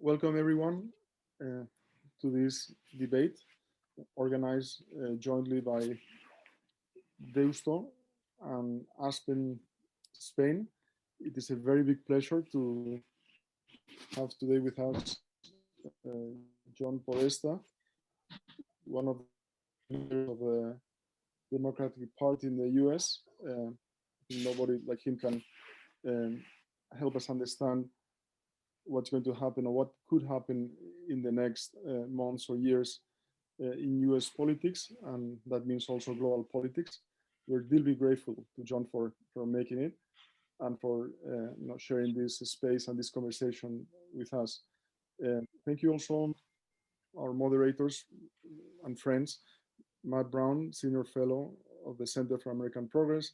Welcome everyone to this debate organized jointly by Deusto and Aspen, Spain. It is a very big pleasure to have today with us John Podesta, one of the leaders of the Democratic Party in the US. Nobody like him can help us understand what's going to happen or what could happen in the next months or years in US politics, and that means also global politics. We're deeply grateful to John for making it and for sharing this space and this conversation with us. Thank you also our moderators and friends, Matt Brown, Senior Fellow of the Center for American Progress,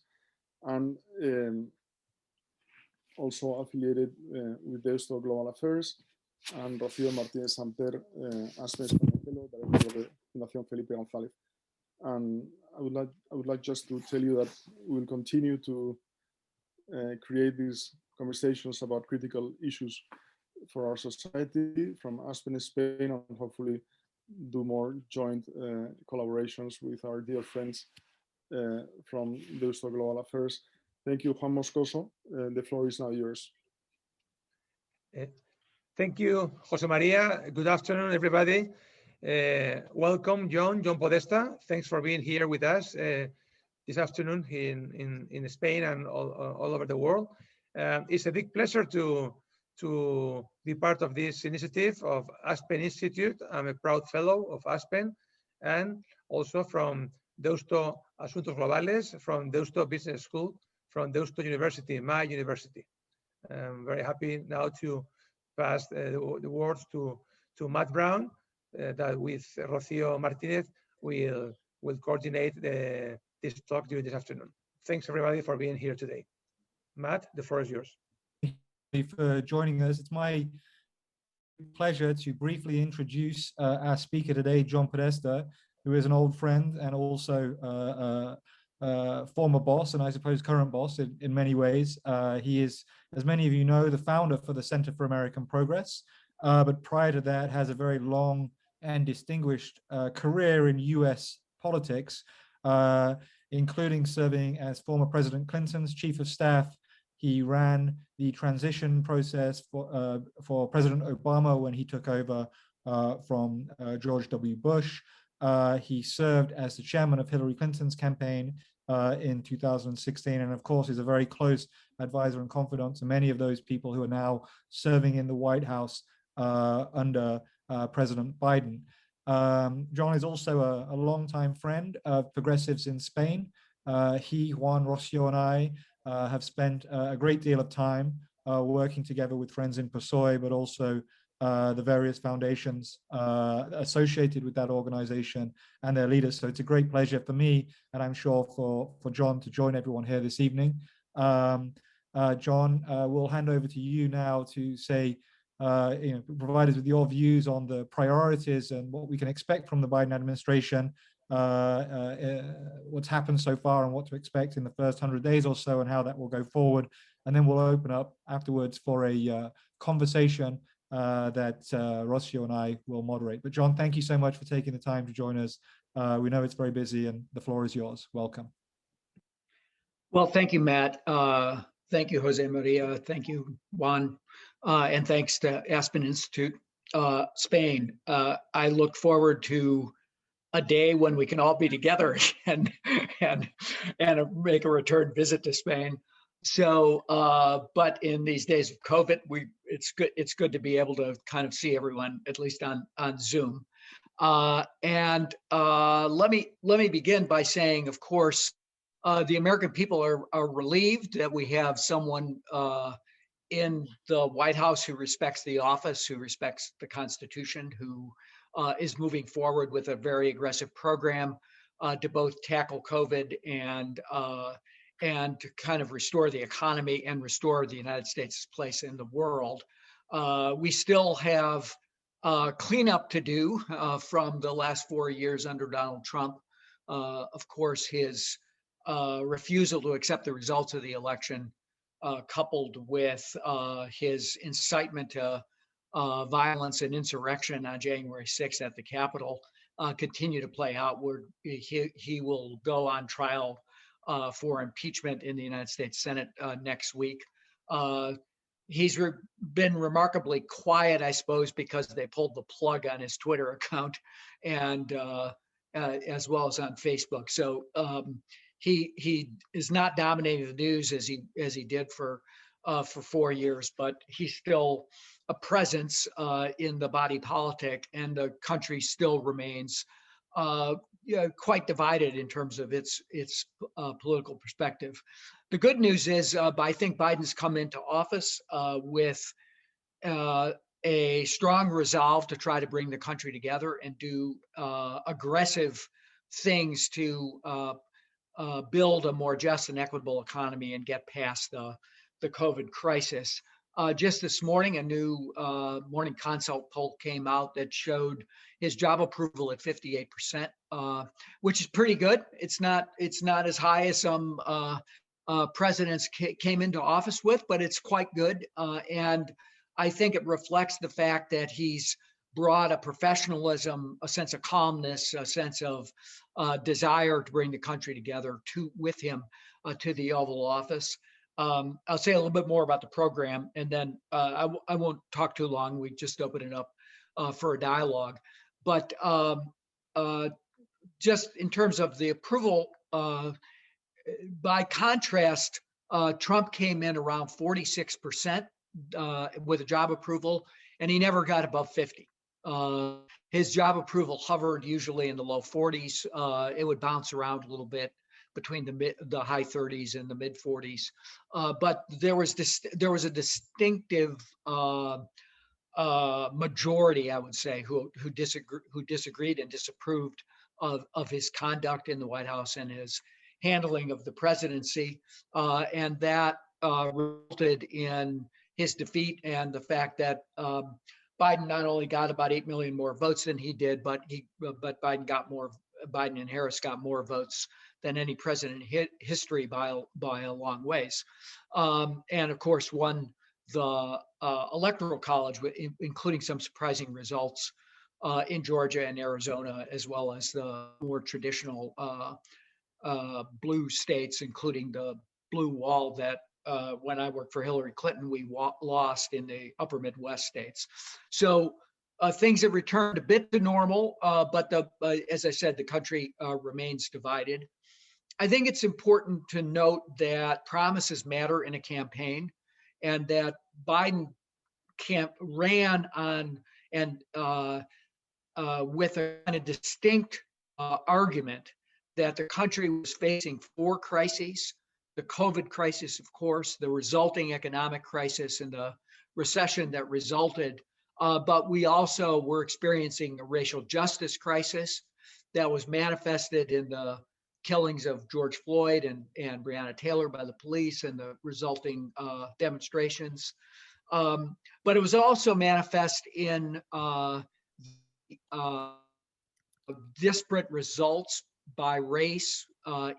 and also affiliated with Deusto Global Affairs, and Rocío Martínez Santer, Aspen Fellow, Director of the Fundación Felipe González. And I would like just to tell you that we will continue to create these conversations about critical issues for our society from Aspen, Spain, and hopefully do more joint collaborations with our dear friends from Deusto Global Affairs. Thank you, Juan Moscoso. The floor is now yours. Thank you, Jose Maria. Good afternoon, everybody. Welcome, John Podesta. Thanks for being here with us this afternoon in Spain and all over the world. It's a big pleasure to be part of this initiative of Aspen Institute. I'm a proud fellow of Aspen and also from Deusto Asuntos Globales, from Deusto Business School, from Deusto University, my university. I'm very happy now to pass the words to Matt Brown, that with Rocío Martínez will coordinate this talk during this afternoon. Thanks everybody for being here today. Matt, the floor is yours. Thank you for joining us. It's my pleasure to briefly introduce our speaker today, John Podesta, who is an old friend and also former boss, and I suppose current boss in many ways. He is, as many of you know, the founder for the Center for American Progress, but prior to that has a very long and distinguished career in US politics, including serving as former President Clinton's chief of staff. He ran the transition process for President Obama when he took over from George W. Bush. He served as the chairman of Hillary Clinton's campaign in 2016, and of course is a very close advisor and confidant to many of those people who are now serving in the White House under President Biden. John is also a longtime friend of progressives in Spain. He, Juan, Rocío, and I have spent a great deal of time working together with friends in PSOE, but also the various foundations associated with that organization and their leaders. So it's a great pleasure for me, and I'm sure for John, to join everyone here this evening. John, we'll hand over to you now to say, provide us with your views on the priorities and what we can expect from the Biden administration, what's happened so far and what to expect in the first 100 days or so, and how that will go forward. And then we'll open up afterwards for a conversation that Rocío and I will moderate. But John, thank you so much for taking the time to join us. We know it's very busy, and the floor is yours. Welcome. Well, thank you, Matt. Thank you, Jose Maria. Thank you, Juan. And thanks to Aspen Institute, Spain. I look forward to a day when we can all be together and make a return visit to Spain. So, but in these days of COVID, it's good to be able to kind of see everyone, at least on Zoom. And let me begin by saying, of course, the American people are relieved that we have someone in the White House who respects the office, who respects the Constitution, who is moving forward with a very aggressive program to both tackle COVID and to kind of restore the economy and restore the United States' place in the world. We still have cleanup to do from the last 4 years under Donald Trump. Of course, his refusal to accept the results of the election, coupled with his incitement to violence and insurrection on January 6th at the Capitol continue to play out, where he will go on trial for impeachment in the United States Senate next week. He's been remarkably quiet, I suppose, because they pulled the plug on his Twitter account, and as well as on Facebook. So he is not dominating the news as he did for 4 years, but he's still a presence in the body politic, and the country still remains quite divided in terms of its political perspective. The good news is I think Biden's come into office with a strong resolve to try to bring the country together and do aggressive things to build a more just and equitable economy and get past the COVID crisis. Just this morning, a new Morning Consult poll came out that showed his job approval at 58%, which is pretty good. It's not as high as some presidents came into office with, but it's quite good. And I think it reflects the fact that he's brought a professionalism, a sense of calmness, a sense of desire to bring the country together with him to the Oval Office. I'll say a little bit more about the program, and then I won't talk too long. We just open it up for a dialogue. But just in terms of the approval, by contrast, Trump came in around 46% with a job approval, and he never got above 50. His job approval hovered usually in the low 40s. It would bounce around a little bit between the high 30s and the mid 40s. But there was a distinctive majority, I would say, who disagreed and disapproved of his conduct in the White House and his handling of the presidency, and that resulted in his defeat and the fact that Biden not only got about 8 million more votes than he did, but Biden and Harris got more votes than any president in history by a long ways, and of course won the Electoral College, including some surprising results in Georgia and Arizona, as well as the more traditional blue states, including the blue wall that when I worked for Hillary Clinton, we lost in the upper Midwest states. So things have returned a bit to normal, but as I said, the country remains divided. I think it's important to note that promises matter in a campaign, and that Biden ran on and with a kind of distinct argument that the country was facing 4 crises: the COVID crisis, of course, the resulting economic crisis, and the recession that resulted. But we also were experiencing a racial justice crisis that was manifested in the killings of George Floyd and Breonna Taylor by the police and the resulting demonstrations. But it was also manifest in disparate results by race by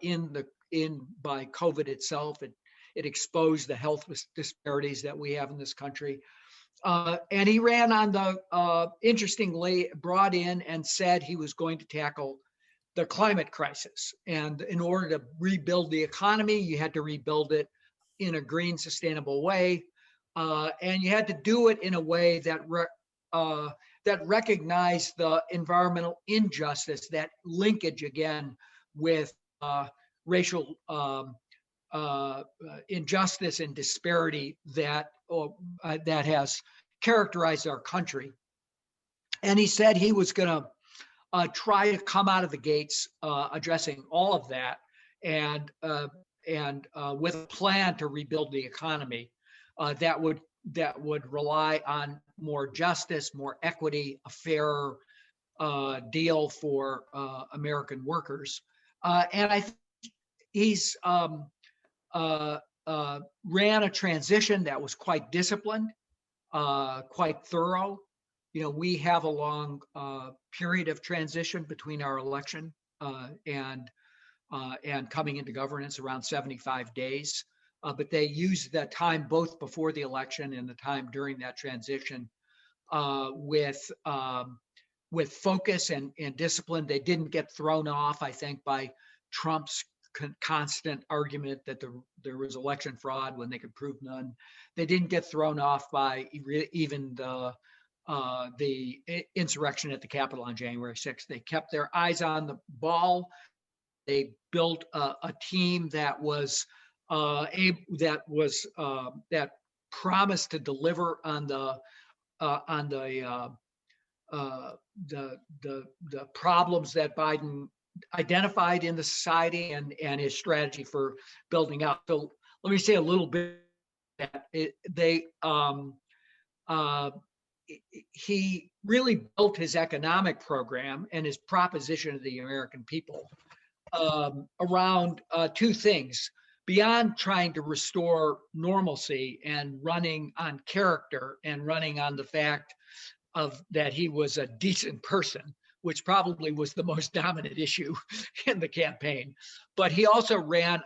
COVID itself. It exposed the health disparities that we have in this country. And he ran on interestingly, brought in and said he was going to tackle the climate crisis. And in order to rebuild the economy, you had to rebuild it in a green, sustainable way. And you had to do it in a way that recognized the environmental injustice, that linkage again with racial injustice and disparity that has characterized our country. And he said he was going to try to come out of the gates addressing all of that, and with a plan to rebuild the economy that would rely on more justice, more equity, a fairer deal for American workers. And I think he's ran a transition that was quite disciplined, quite thorough. You know, we have a long period of transition between our election and coming into governance, around 75 days. But they used that time both before the election and the time during that transition with focus and discipline. They didn't get thrown off, I think, by Trump's constant argument that there was election fraud when they could prove none. They didn't get thrown off by even the insurrection at the Capitol on January 6th. They kept their eyes on the ball. They built a team that promised to deliver on the problems that Biden identified in the society and his strategy for building out. So let me say a little bit that he really built his economic program and his proposition to the American people around two things. Beyond trying to restore normalcy and running on character and running on the fact that he was a decent person, which probably was the most dominant issue in the campaign, but he also ran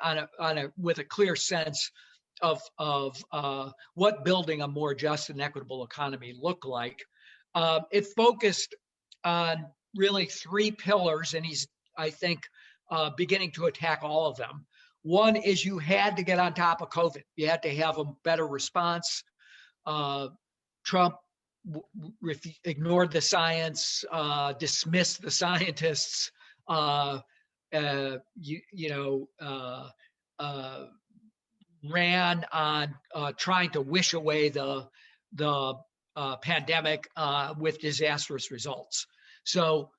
with a clear sense of what building a more just and equitable economy looked like. It focused on really three pillars, and he's, I think, beginning to attack all of them. One is you had to get on top of COVID. You had to have a better response. Trump ignored the science, dismissed the scientists, ran on trying to wish away the pandemic with disastrous results. So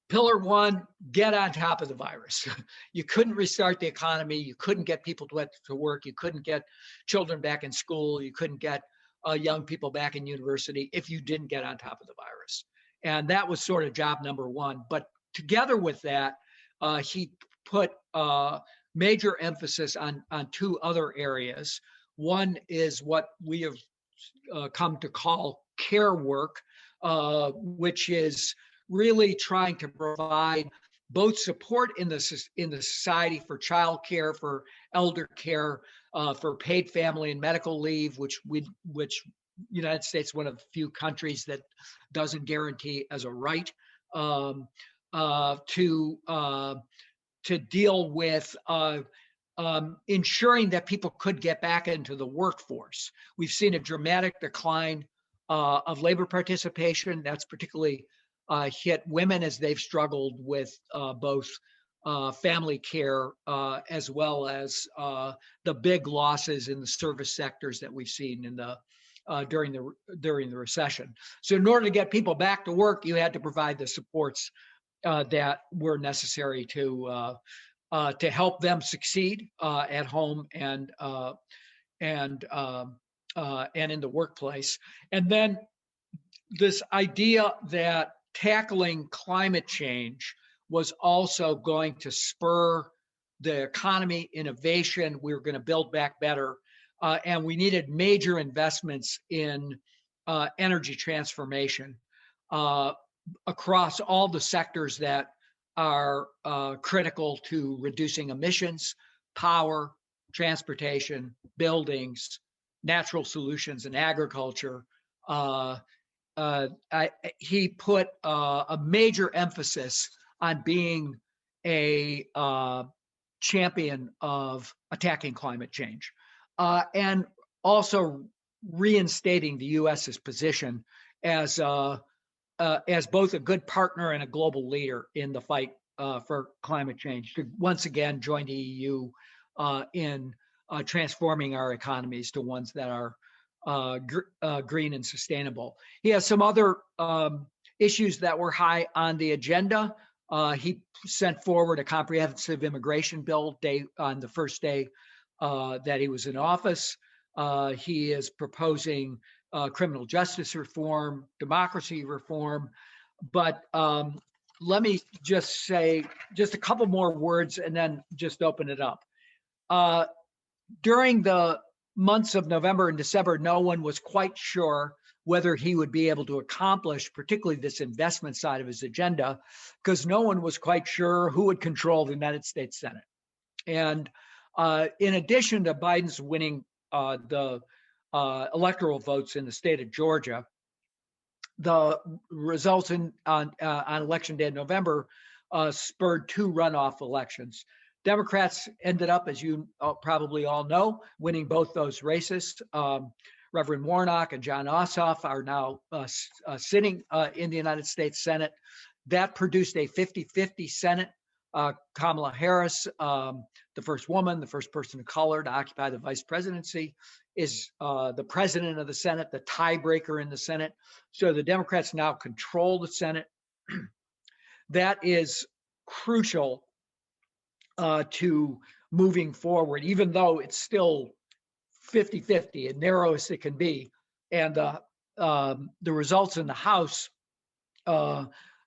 pillar one, get on top of the virus. You couldn't restart the economy. You couldn't get people to work. You couldn't get children back in school. You couldn't get young people back in university if you didn't get on top of the virus. And that was sort of job number one. But together with that, he put major emphasis on two other areas. One is what we have come to call care work, which is really trying to provide both support in the society for child care, for elder care, for paid family and medical leave, which United States, one of the few countries that doesn't guarantee as a right, to deal with ensuring that people could get back into the workforce. We've seen a dramatic decline of labor participation. That's particularly hit women as they've struggled with both family care as well as the big losses in the service sectors that we've seen in during the recession. So in order to get people back to work, you had to provide the supports that were necessary to help them succeed at home and in the workplace. And then this idea that tackling climate change was also going to spur the economy, innovation. We were going to build back better. And we needed major investments in energy transformation across all the sectors that are critical to reducing emissions: power, transportation, buildings, natural solutions, and agriculture. He put a major emphasis on being a champion of attacking climate change, and also reinstating the U.S.'s position as both a good partner and a global leader in the fight for climate change, to once again join the EU in transforming our economies to ones that are green and sustainable. He has some other issues that were high on the agenda. He sent forward a comprehensive immigration bill on the first day that he was in office. He is proposing criminal justice reform, democracy reform. But let me just say just a couple more words and then just open it up. During the months of November and December, no one was quite sure whether he would be able to accomplish particularly this investment side of his agenda, because no one was quite sure who would control the United States Senate. And in addition to Biden's winning the electoral votes in the state of Georgia, the results on election day in November spurred 2 runoff elections. Democrats ended up, as you probably all know, winning both those races. Reverend Warnock and John Ossoff are now sitting in the United States Senate. That produced a 50-50 Senate. Kamala Harris, the first woman, the first person of color to occupy the vice presidency, is the president of the Senate, the tiebreaker in the Senate. So the Democrats now control the Senate. That is crucial to moving forward, even though it's still 50-50, as narrow as it can be. And the results in the House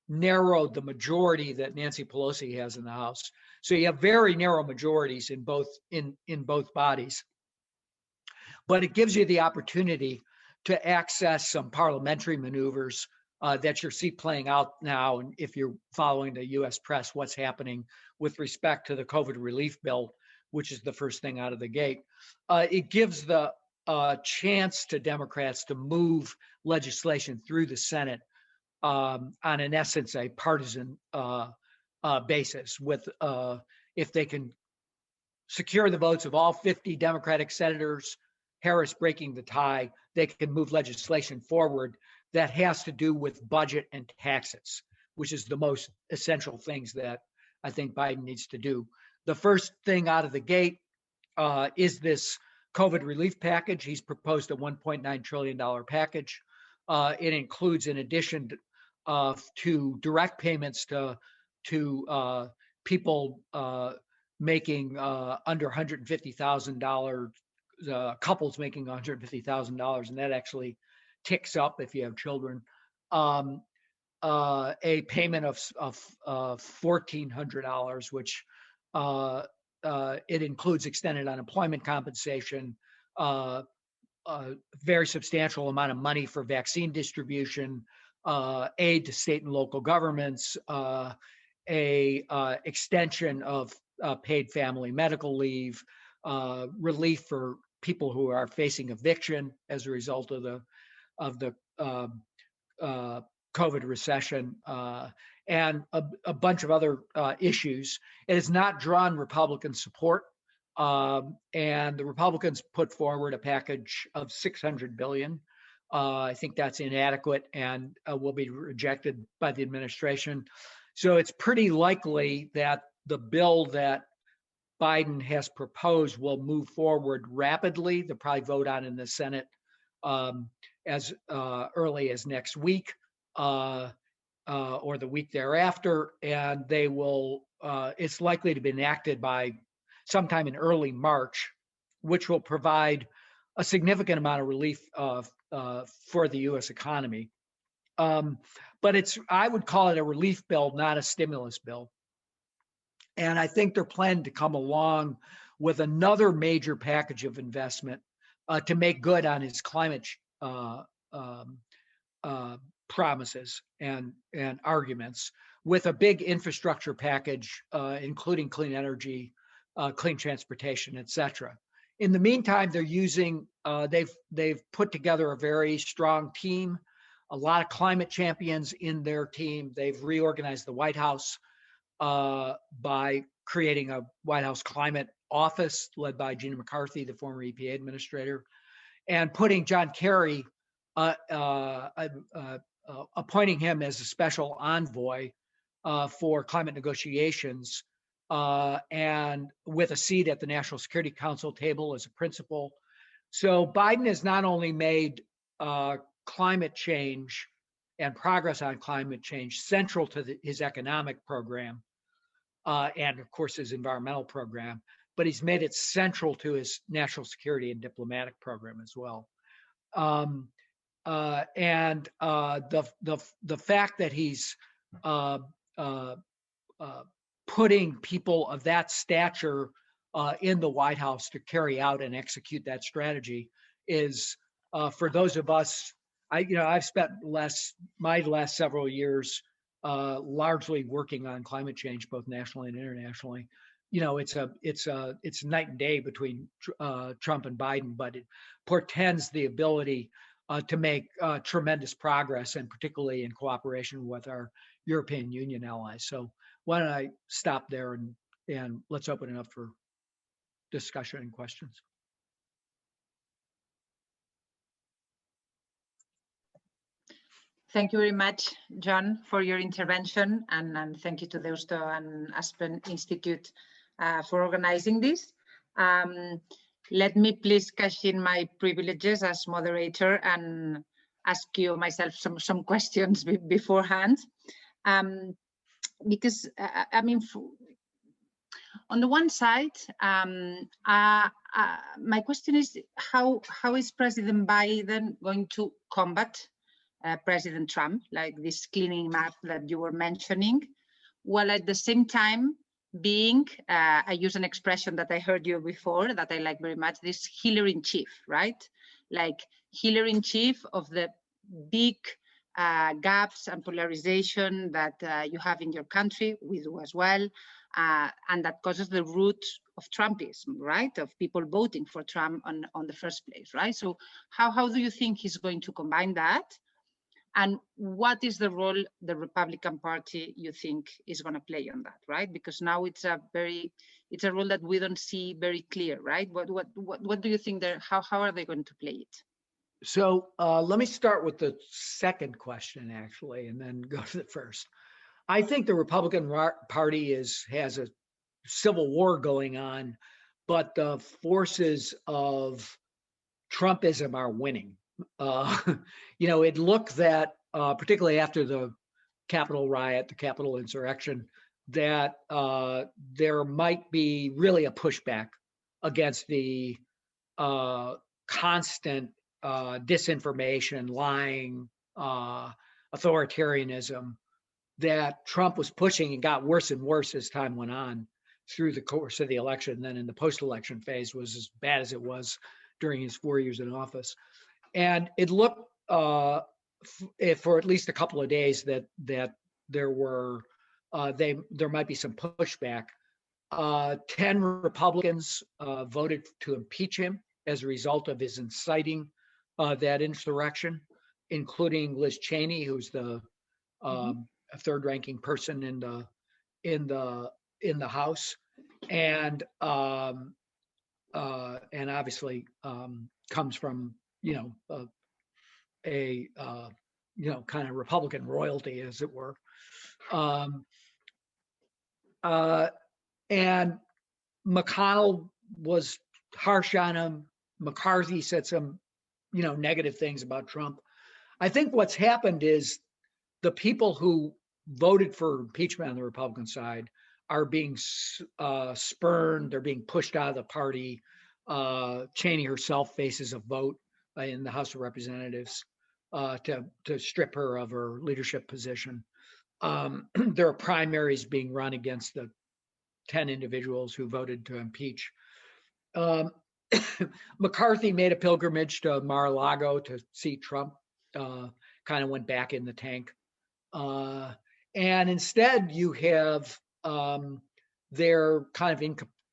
narrowed the majority that Nancy Pelosi has in the House. So you have very narrow majorities in both bodies. But it gives you the opportunity to access some parliamentary maneuvers that you see playing out now. And if you're following the US press, what's happening with respect to the COVID relief bill, which is the first thing out of the gate. It gives the chance to Democrats to move legislation through the Senate on, in essence, a partisan basis. With if they can secure the votes of all 50 Democratic senators, Harris breaking the tie, they can move legislation forward that has to do with budget and taxes, which is the most essential things that I think Biden needs to do. The first thing out of the gate is this COVID relief package. He's proposed a $1.9 trillion package. It includes, in addition to direct payments to people making under $150,000, couples making $150,000, and that actually ticks up if you have children. A payment of $1,400, which it includes extended unemployment compensation, a very substantial amount of money for vaccine distribution, aid to state and local governments, extension of paid family medical leave, relief for people who are facing eviction as a result of the COVID recession, and a bunch of other issues. It has not drawn Republican support, and the Republicans put forward a package of $600 billion. I think that's inadequate and will be rejected by the administration. So it's pretty likely that the bill that Biden has proposed will move forward rapidly. They'll probably vote on in the Senate as early as next week or the week thereafter, and they will. It's likely to be enacted by sometime in early March, which will provide a significant amount of relief for the U.S. economy. But I would call it a relief bill, not a stimulus bill. And I think they're planning to come along with another major package of investment to make good on his climate promises and arguments, with a big infrastructure package, including clean energy, clean transportation, et cetera. In the meantime, they're using, they've put together a very strong team, a lot of climate champions in their team. They've reorganized the White House by creating a White House climate office led by Gina McCarthy, the former EPA administrator, and putting John Kerry, appointing him as a special envoy for climate negotiations, and with a seat at the National Security Council table as a principal. So Biden has not only made climate change and progress on climate change central to his economic program, and of course his environmental program, but he's made it central to his national security and diplomatic program as well. And the fact that he's putting people of that stature in the White House to carry out and execute that strategy is, for those of us, I've spent my last several years largely working on climate change, both nationally and internationally. It's night and day between Trump and Biden, but it portends the ability to make tremendous progress, and particularly in cooperation with our European Union allies. So why don't I stop there and let's open it up for discussion and questions. Thank you very much, John, for your intervention, and thank you to Deusto and Aspen Institute for organizing this. Let me please cash in my privileges as moderator and ask you myself some questions beforehand. Because, I mean, on the one side, my question is, how is President Biden going to combat President Trump, like this cleaning up that you were mentioning, while at the same time being, I use an expression that I heard you before that I like very much, this healer in chief, right? Like healer in chief of the big gaps and polarization that you have in your country, we do as well, and that causes the root of Trumpism, right? Of people voting for Trump on the first place, right? So how do you think he's going to combine that? And what is the role the Republican Party you think is going to play on that, right? Because now it's a role that we don't see very clear, right? What do you think there? How are they going to play it? So let me start with the second question, actually, and then go to the first. I think the Republican Party has a civil war going on, but the forces of Trumpism are winning. You know, it looked that, particularly after the Capitol riot, the Capitol insurrection, that there might be really a pushback against the constant disinformation, lying, authoritarianism that Trump was pushing, and got worse and worse as time went on through the course of the election. Then in the post-election phase was as bad as it was during his 4 years in office. And it looked for at least a couple of days that there might be some pushback. 10 Republicans voted to impeach him as a result of his inciting that insurrection, including Liz Cheney, who's the third-ranking person in the House, and obviously comes from a kind of Republican royalty, as it were. And McConnell was harsh on him. McCarthy said some, negative things about Trump. I think what's happened is the people who voted for impeachment on the Republican side are being spurned. They're being pushed out of the party. Cheney herself faces a vote in the House of Representatives to strip her of her leadership position. There are primaries being run against the 10 individuals who voted to impeach. McCarthy made a pilgrimage to Mar-a-Lago to see Trump, kind of went back in the tank. And instead you have their kind of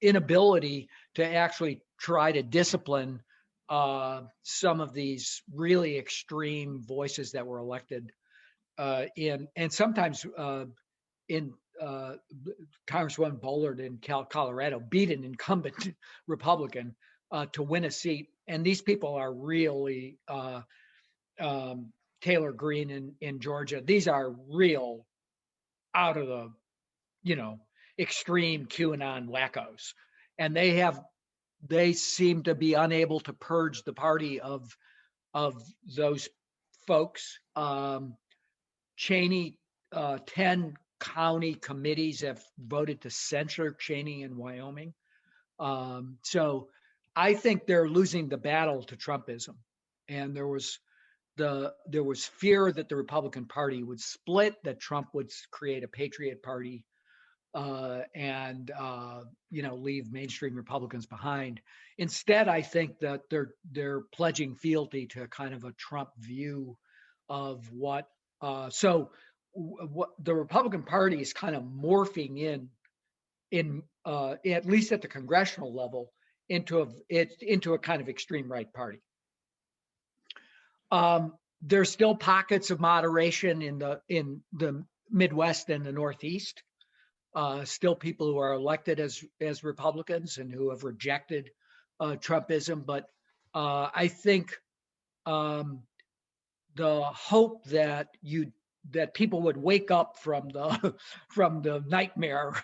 inability to actually try to discipline some of these really extreme voices that were elected and sometimes in Congresswoman Bullard in Colorado beat an incumbent Republican to win a seat. And these people are really Taylor Greene in Georgia. These are real out of the, extreme QAnon wackos. And they seem to be unable to purge the party of those folks. Cheney, 10 county committees have voted to censure Cheney in Wyoming. So I think they're losing the battle to Trumpism. And there was fear that the Republican Party would split, that Trump would create a Patriot Party and leave mainstream Republicans behind. Instead, I think that they're pledging fealty to kind of a Trump view of what the Republican Party is kind of morphing in at least at the congressional level into a kind of extreme right party. There's still pockets of moderation in the Midwest and the Northeast. Still people who are elected as Republicans and who have rejected Trumpism. But I think the hope that people would wake up from the nightmare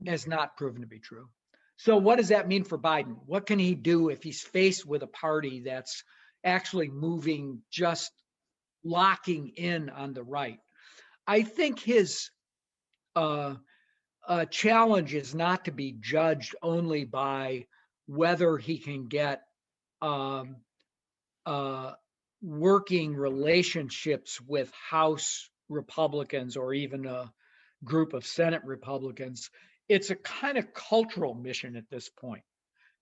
has not proven to be true. So what does that mean for Biden? What can he do if he's faced with a party that's actually moving, just locking in on the right? I think his challenge is not to be judged only by whether he can get working relationships with House Republicans or even a group of Senate Republicans. It's a kind of cultural mission at this point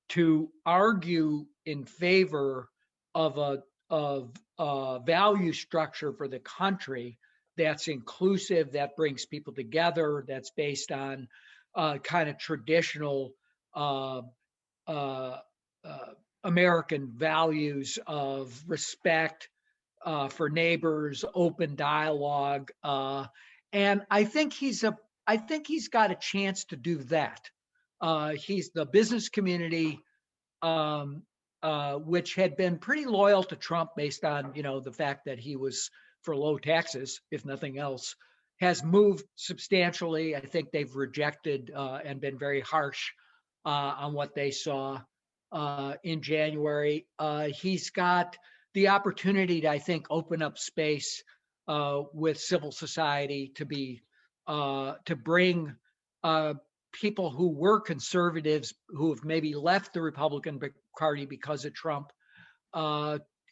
to argue in favor of a value structure for the country that's inclusive, that brings people together, that's based on kind of traditional American values of respect for neighbors, open dialogue, and I think he's got a chance to do that. He's the business community, which had been pretty loyal to Trump based on the fact that he was for low taxes, if nothing else, has moved substantially. I think they've rejected and been very harsh on what they saw in January. He's got the opportunity to, I think, open up space with civil society to bring people who were conservatives who have maybe left the Republican Party because of Trump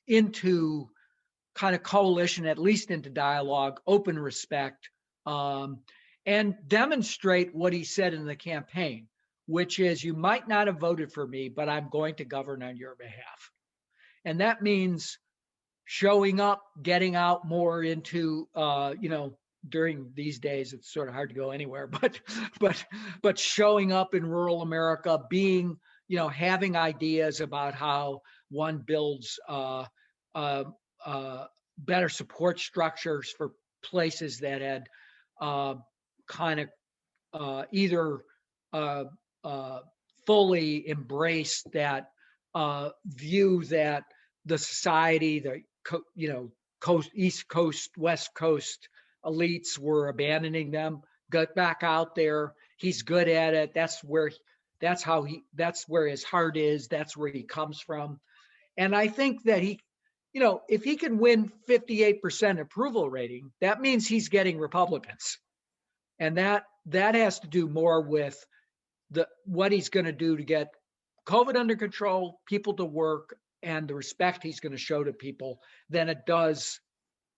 into kind of coalition, at least into dialogue, open respect, and demonstrate what he said in the campaign, which is, you might not have voted for me, but I'm going to govern on your behalf. And that means showing up, getting out more into, during these days, it's sort of hard to go anywhere, but showing up in rural America, being, having ideas about how one builds better support structures for places that had kind of either fully embraced that view that the society, coast, East Coast, West Coast elites were abandoning them. Got back out there. He's good at it. That's where his heart is. That's where he comes from. And I think that he, if he can win 58% approval rating, that means he's getting Republicans. And that has to do more with what he's going to do to get COVID under control, people to work, and the respect he's going to show to people than it does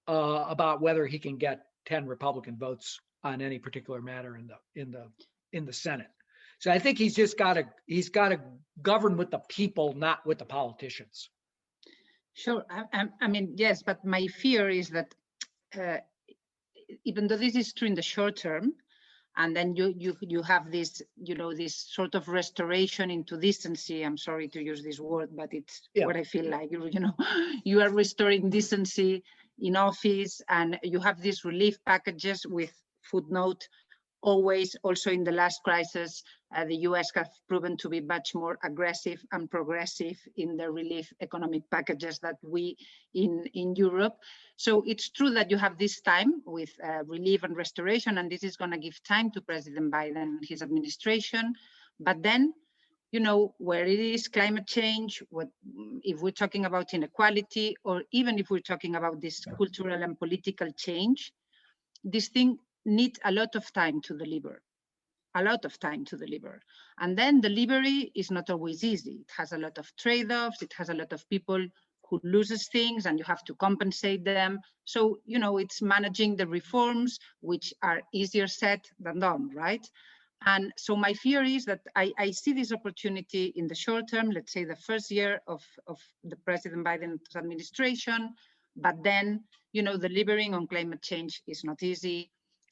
about whether he can get 10 Republican votes on any particular matter in the Senate. So I think he's got to govern with the people, not with the politicians. Sure. I mean, yes, but my fear is that even though this is true in the short term, and then you have this, this sort of restoration into decency. I'm sorry to use this word, but it's what I feel like, you are restoring decency in office, and you have these relief packages with footnote. Always, also in the last crisis, the US have proven to be much more aggressive and progressive in the relief economic packages that we in Europe. So it's true that you have this time with relief and restoration, and this is going to give time to President Biden and his administration. But then, where it is climate change, if we're talking about inequality, or even if we're talking about this cultural and political change, this thing need a lot of time to deliver, And then delivery is not always easy. It has a lot of trade-offs. It has a lot of people who loses things, and you have to compensate them. So, it's managing the reforms, which are easier said than done, right? And so my fear is that I see this opportunity in the short term, let's say the first year of the President Biden's administration, but then, delivering on climate change is not easy.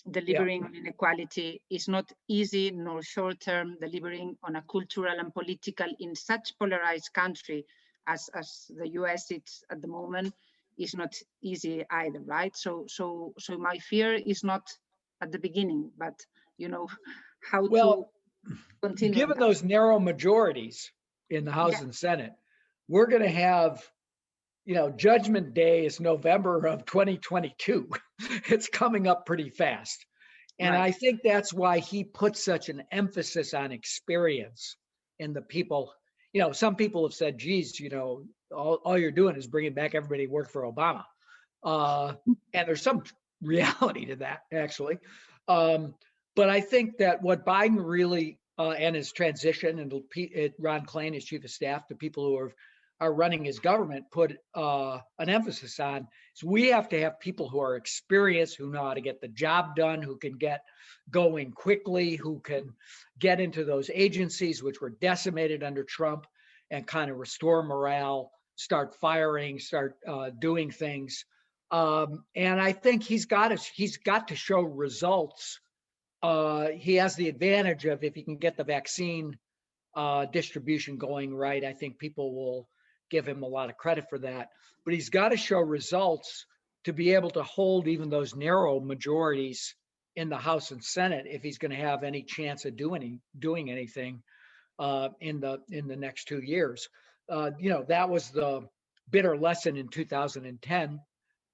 Delivering on inequality is not easy nor short term. Delivering on a cultural and political in such polarized country as the US is at the moment is not easy either, right? So my fear is not at the beginning, but how to continue. Given those narrow majorities in the House and Senate, we're going to have, Judgment Day is November of 2022. It's coming up pretty fast. And I think that's why he puts such an emphasis on experience in the people. Some people have said, geez, all you're doing is bringing back everybody who worked for Obama. And there's some reality to that, actually. But I think that what Biden really, and his transition, and Ron Klain, his chief of staff, the people who are running his government, put an emphasis on, is we have to have people who are experienced, who know how to get the job done, who can get going quickly, who can get into those agencies which were decimated under Trump and kind of restore morale, start firing, start doing things. And I think he's got to show results. He has the advantage of, if he can get the vaccine distribution going right, I think people will give him a lot of credit for that. But he's got to show results to be able to hold even those narrow majorities in the House and Senate if he's going to have any chance of doing anything in the next 2 years. That was the bitter lesson in 2010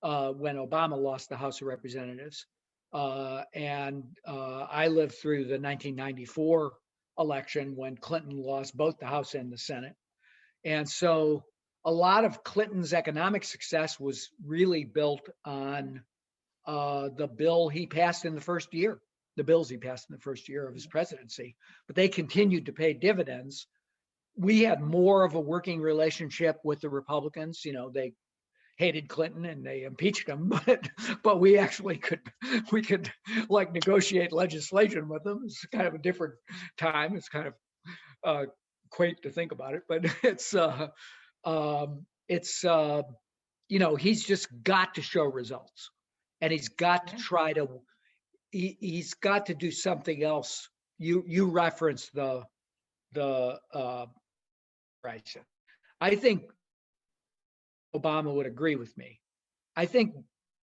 when Obama lost the House of Representatives. And I lived through the 1994 election when Clinton lost both the House and the Senate. And so a lot of Clinton's economic success was really built on the bill he passed in the first year, the bills he passed in the first year of his presidency, but they continued to pay dividends. We had more of a working relationship with the Republicans. They hated Clinton and they impeached him, but we actually could negotiate legislation with them. It's kind of a different time. It's kind of quaint to think about it, but he's just got to show results, and he's got to try to, he's got to do something else. You referenced the right. I think Obama would agree with me. I think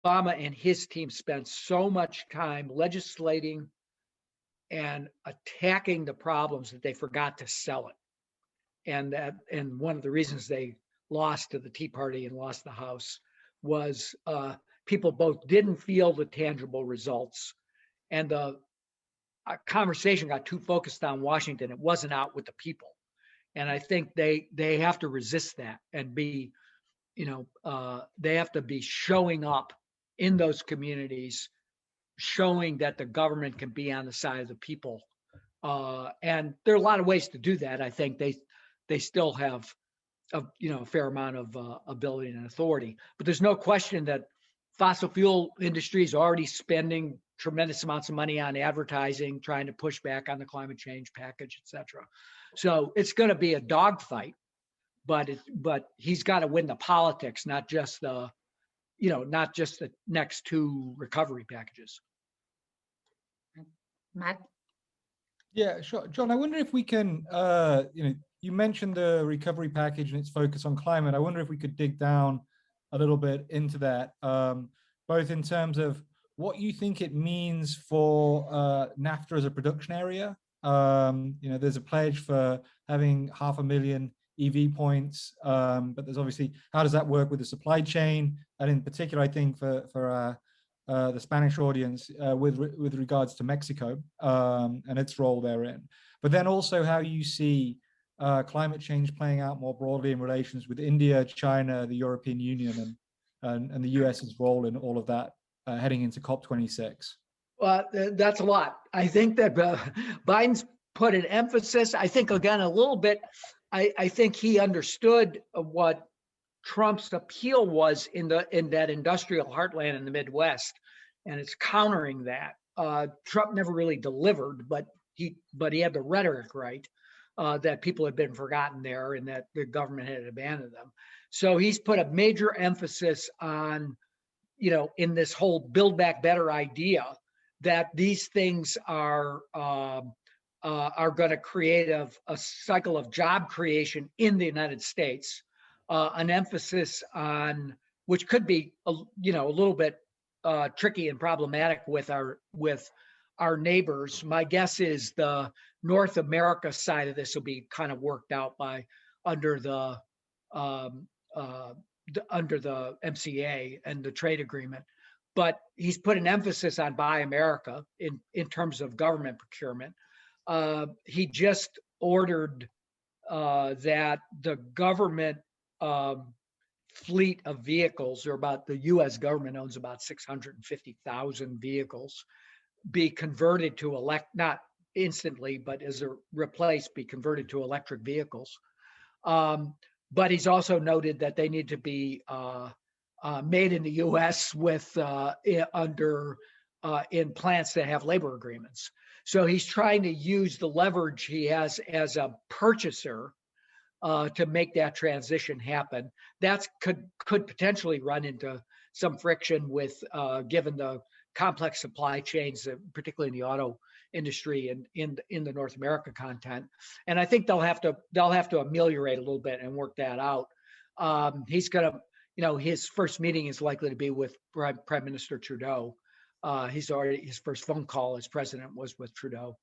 Obama and his team spent so much time legislating and attacking the problems that they forgot to sell it. And one of the reasons they lost to the Tea Party and lost the House was people both didn't feel the tangible results, and the conversation got too focused on Washington. It wasn't out with the people. And I think they have to resist that and be, they have to be showing up in those communities, showing that the government can be on the side of the people. And there are a lot of ways to do that. I think they still have a fair amount of ability and authority, but there's no question that fossil fuel industry is already spending tremendous amounts of money on advertising, trying to push back on the climate change package, et cetera. So it's going to be a dogfight, but he's got to win the politics, not just the next two recovery packages. Matt? Yeah, sure. John, I wonder if we can, you mentioned the recovery package and its focus on climate. I wonder if we could dig down a little bit into that, both in terms of what you think it means for NAFTA as a production area. There's a pledge for having 500,000 EV points, but there's obviously, how does that work with the supply chain? And in particular, I think for the Spanish audience with regards to Mexico and its role therein. But then also how you see climate change playing out more broadly in relations with India, China, the European Union, and the US's role in all of that heading into COP26. Well, that's a lot. I think that Biden's put an emphasis, I think, again, a little bit, I think he understood what Trump's appeal was in that industrial heartland in the Midwest, and it's countering that. Trump never really delivered, but he had the rhetoric right, that people had been forgotten there and that the government had abandoned them. So he's put a major emphasis on, in this whole Build Back Better idea, that these things are going to create a cycle of job creation in the United States. An emphasis on which could be a little bit tricky and problematic with our neighbors. My guess is the North America side of this will be kind of worked out by under the MCA and the trade agreement. But he's put an emphasis on Buy America in terms of government procurement. He just ordered that the government fleet of vehicles, or about the U.S. government owns about 650,000 vehicles, be converted to not instantly, but as a replace, be converted to electric vehicles. But he's also noted that they need to be made in the U.S. with in plants that have labor agreements. So he's trying to use the leverage he has as a purchaser to make that transition happen. That could potentially run into some friction with given the complex supply chains, particularly in the auto industry and in the North America content. And I think they'll have to ameliorate a little bit and work that out. He's gonna, his first meeting is likely to be with Prime Minister Trudeau. His first phone call as president was with Trudeau,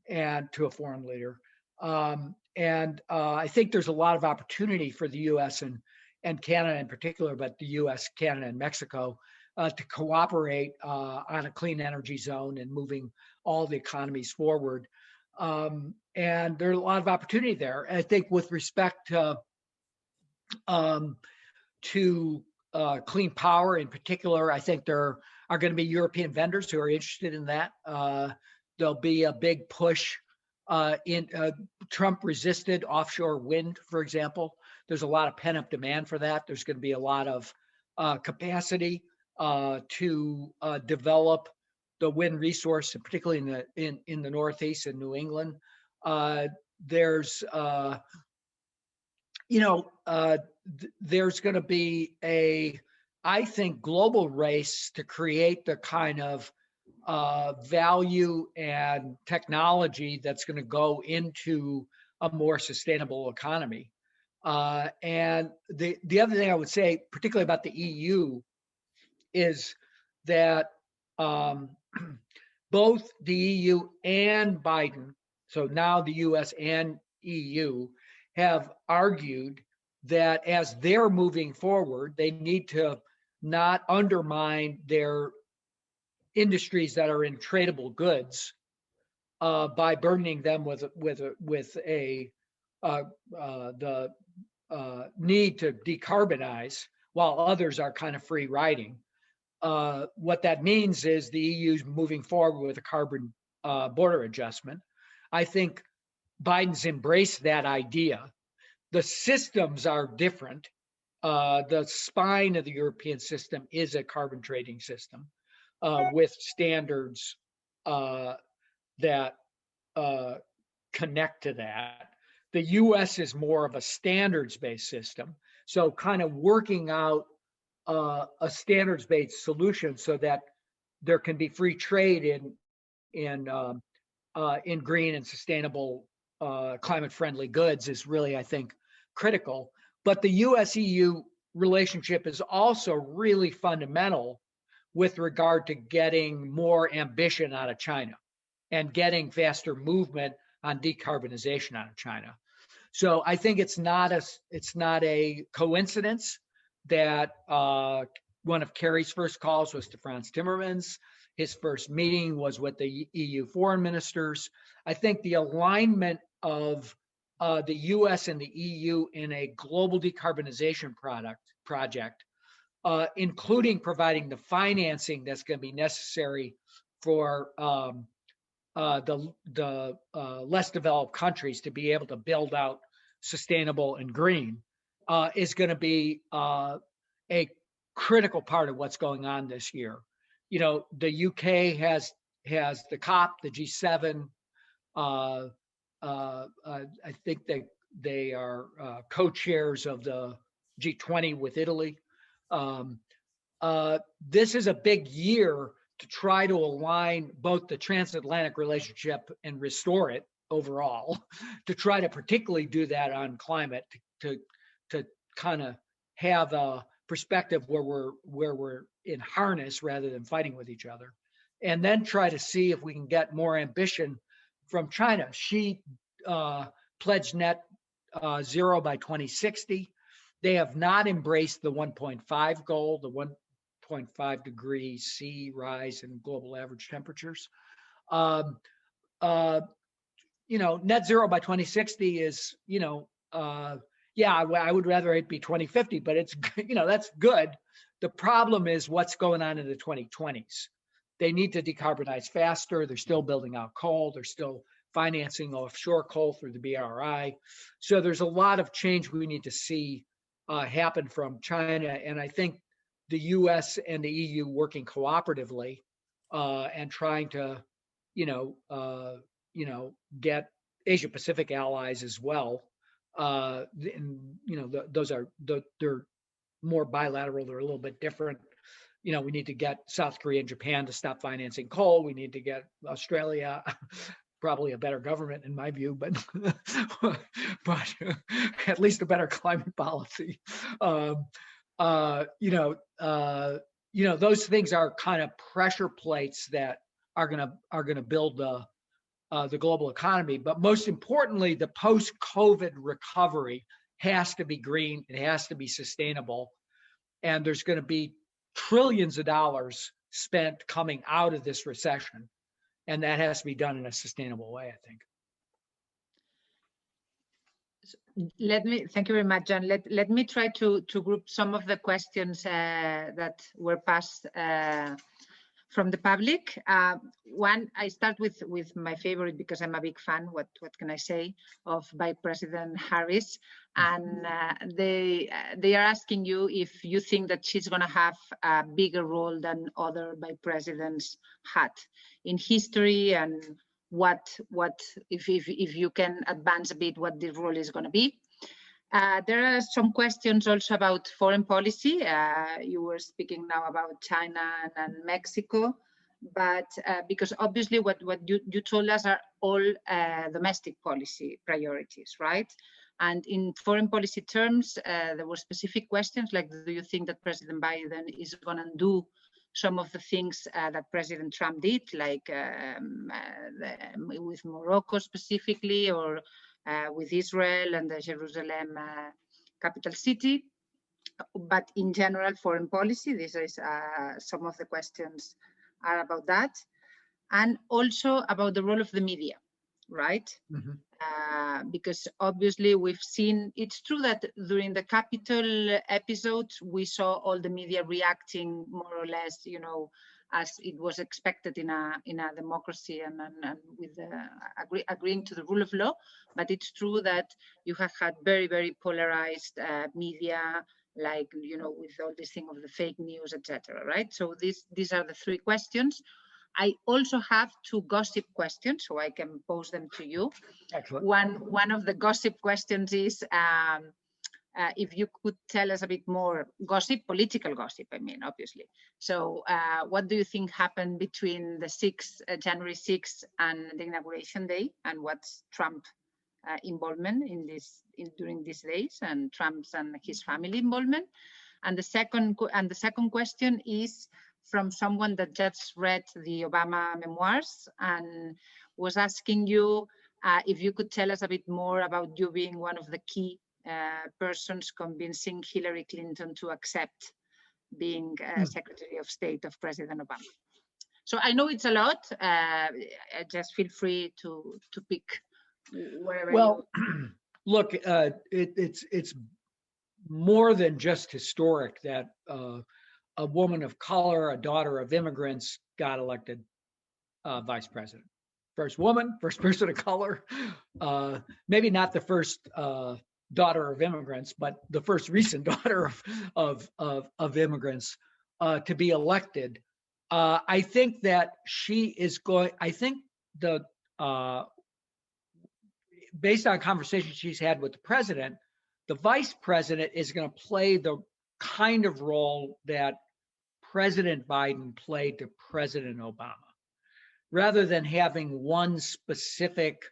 and to a foreign leader. I think there's a lot of opportunity for the U.S. and Canada in particular, but the U.S., Canada, and Mexico to cooperate on a clean energy zone and moving all the economies forward. And there's a lot of opportunity there. I think with respect to clean power in particular, I think there are going to be European vendors who are interested in that. There'll be a big push in Trump resisted offshore wind, for example. There's a lot of pent-up demand for that. There's going to be a lot of capacity to develop the wind resource, particularly in the Northeast and New England. There's going to be I think, global race to create the kind of value and technology that's going to go into a more sustainable economy. And the other thing I would say, particularly about the EU, is that both the EU and Biden, so now the US and EU, have argued that as they're moving forward, they need to not undermine their industries that are in tradable goods by burdening them with the need to decarbonize, while others are kind of free riding. What that means is the EU's moving forward with a carbon border adjustment. I think Biden's embraced that idea. The systems are different. The spine of the European system is a carbon trading system with standards that connect to that. The US is more of a standards-based system. So kind of working out a standards-based solution so that there can be free trade in green and sustainable climate-friendly goods is really, I think, critical. But the US-EU relationship is also really fundamental with regard to getting more ambition out of China and getting faster movement on decarbonization out of China. So I think it's not a coincidence that one of Kerry's first calls was to Frans Timmermans. His first meeting was with the EU foreign ministers. I think the alignment of the US and the EU in a global decarbonization project, including providing the financing that's going to be necessary for the less developed countries to be able to build out sustainable and green, is going to be a critical part of what's going on this year. The UK has the COP, the G7. I think they are co-chairs of the G20 with Italy. This is a big year to try to align both the transatlantic relationship and restore it overall, to try to particularly do that on climate, to kind of have a perspective where we're in harness rather than fighting with each other, and then try to see if we can get more ambition from China. She pledged net zero by 2060. They have not embraced the 1.5 goal, the 1.5 degree C rise in global average temperatures. Net zero by 2060 is, yeah, I would rather it be 2050, but it's, that's good. The problem is what's going on in the 2020s. They need to decarbonize faster. They're still building out coal. They're still financing offshore coal through the BRI. So there's a lot of change we need to see happen from China. And I think the US and the EU working cooperatively and trying to, get Asia Pacific allies as well. Those are, they're more bilateral. They're a little bit different. We need to get South Korea and Japan to stop financing coal. We need to get Australia, probably a better government in my view, but but at least a better climate policy. Those things are kind of pressure plates that are gonna build the global economy. But most importantly, the post-COVID recovery has to be green. It has to be sustainable, and there's going to be trillions of dollars spent coming out of this recession, and that has to be done in a sustainable way, I think. Thank you very much, John. Let me try to group some of the questions that were passed from the public. One, I start with my favorite because I'm a big fan, what can I say, of Vice President Harris. And they are asking you if you think that she's going to have a bigger role than other Vice Presidents had in history, and what if you can advance a bit what the role is going to be. There are some questions also about foreign policy. You were speaking now about China and Mexico, but because obviously what you told us are all domestic policy priorities, right? And in foreign policy terms, there were specific questions like, do you think that President Biden is going to do some of the things that President Trump did, like with Morocco specifically, or with Israel and the Jerusalem capital city? But in general, foreign policy, this is some of the questions are about that. And also about the role of the media, right? Mm-hmm. Because obviously we've seen, it's true that during the Capitol episode, we saw all the media reacting more or less, as it was expected in a democracy and with agreeing to the rule of law. But it's true that you have had very, very polarized media, like, with all this thing of the fake news, etc. Right? So these are the three questions. I also have two gossip questions, so I can pose them to you. Excellent. One of the gossip questions is, if you could tell us a bit more gossip, political gossip, I mean, obviously. So what do you think happened between the January 6th and the inauguration day, and what's Trump's involvement during these days, and Trump's and his family involvement? And the second question is from someone that just read the Obama memoirs and was asking you if you could tell us a bit more about you being one of the key persons convincing Hillary Clinton to accept being Secretary of State of President Obama. So I know it's a lot. Just feel free to pick wherever. Well, look, it's more than just historic that a woman of color, a daughter of immigrants, got elected vice president. First woman, first person of color, maybe not the first daughter of immigrants, but the first recent daughter of immigrants to be elected. I think that she is going, I think based on conversations she's had with the president, the vice president is going to play the kind of role that President Biden played to President Obama. Rather than having one specific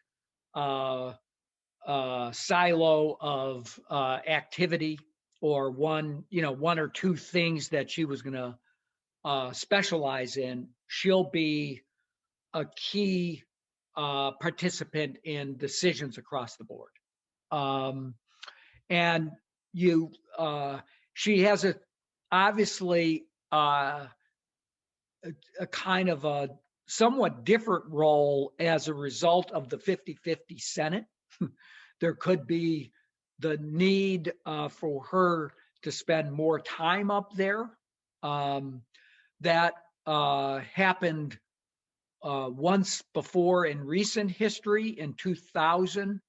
silo of activity or one or two things that she was going to specialize in, she'll be a key participant in decisions across the board. And she has obviously a kind of a somewhat different role as a result of the 50-50 Senate. There could be the need for her to spend more time up there. That happened once before in recent history in 2000,